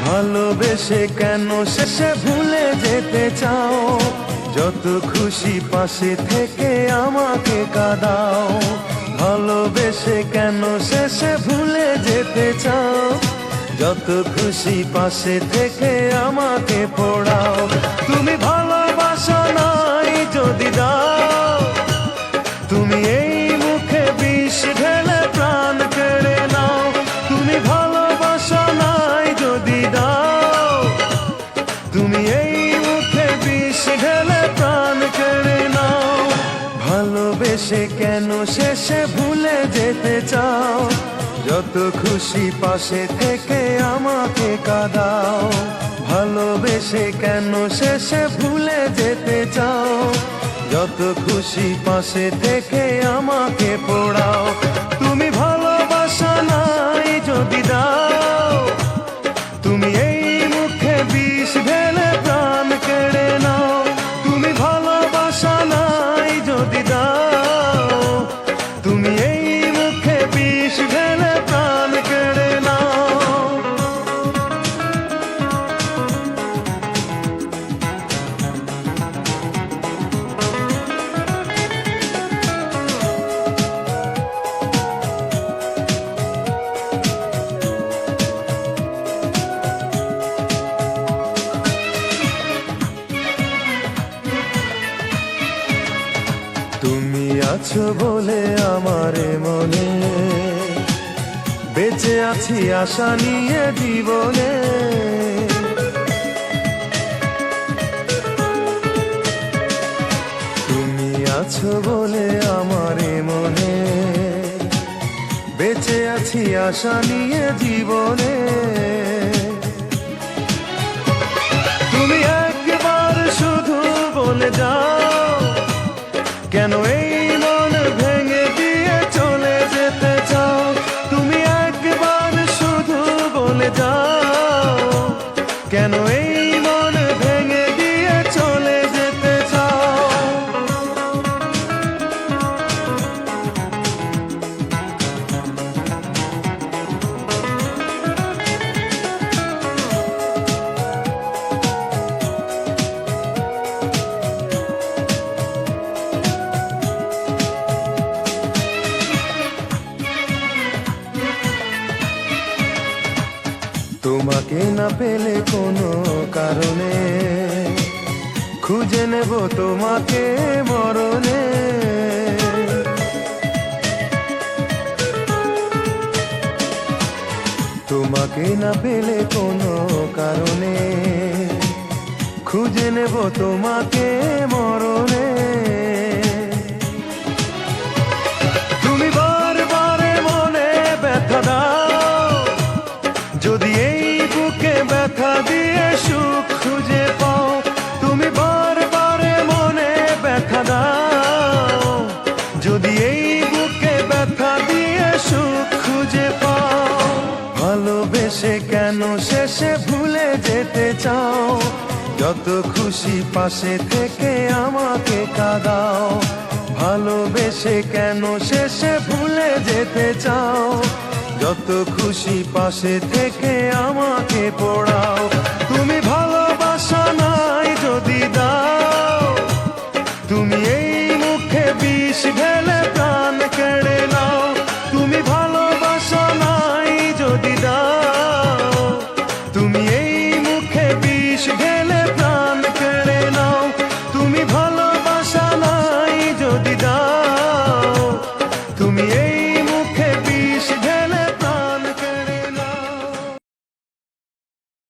ভালোবেসে কেন শেষে ভুলে যেতে চাও? যত খুশি পাশে থেকে আমাকে কাঁদাও। ভালোবেসে কেন শেষে ভুলে যেতে চাও? যত খুশি পাশে থেকে আমাকে পোড়াও। তুমি ভালোবাসা নাই যদি দাও, তুমি এই মুখে বিষ ঢেলে প্রাণ কেড়ে নাও। তুমি ভালোবাসা নাই যদি দাও, তুমি এই মুখে বিষ ঢেলে প্রাণ কেড়ে নাও। ভালোবেসে কেন শেষে ভুলে যেতে চাও? যত খুশি পাশে থেকে আমাকে কাঁদাও। ভালোবেসে কেন শেষে ভুলে যেতে চাও? যত খুশি পাশে থেকে আমাকে পোড়াও। তুমি ভালোবাসা নাই যদি দাও, তুমি এই মুখে বিষ ঢেলে প্রাণ কেড়ে নাও। তুমি ভালোবাসা নাই যদি দাও, তুমি এই মুখে বিষ ঢেলে প্রাণ কেড়ে নাও। তুমি আছো বলে আমার মনে বেঁচে আছি আশা নিয়ে জীবনে। তুমি আছো বলে আমার মনে বেঁচে আছি আশা নিয়ে জীবনে। তুমি একবার শুধু বলে যাও, কেন এই মন ভেঙে দিয়ে চলে যেতে চাও? তুমি একবার শুধু বলে যাও, কেন এই মন ভেঙে দিয়ে চলে যেতে চাও? তোমাকে না পেলে কোনো কারণে খুঁজে নেব তোমাকে মরণে। তোমাকে না পেলে কোনো কারণে খুঁজে নেব তোমাকে মরণে। তুমি বারবার মনে ব্যথা দাও, যদি এই বুকে ব্যথা দিয়ে সুখ খুঁজে পাও। তুমি বারবার মনে ব্যথা দাও, যদি এই বুকে ব্যথা দিয়ে সুখ খুঁজে পাও। ভালোবেসে কেন শেষে ভুলে যেতে চাও? যত খুশি পাশে থেকে আমাকে কাঁদাও। ভালোবেসে কেন শেষে ভুলে যেতে চাও? যত খুশি পাশে থেকে আমাকে পোড়াও।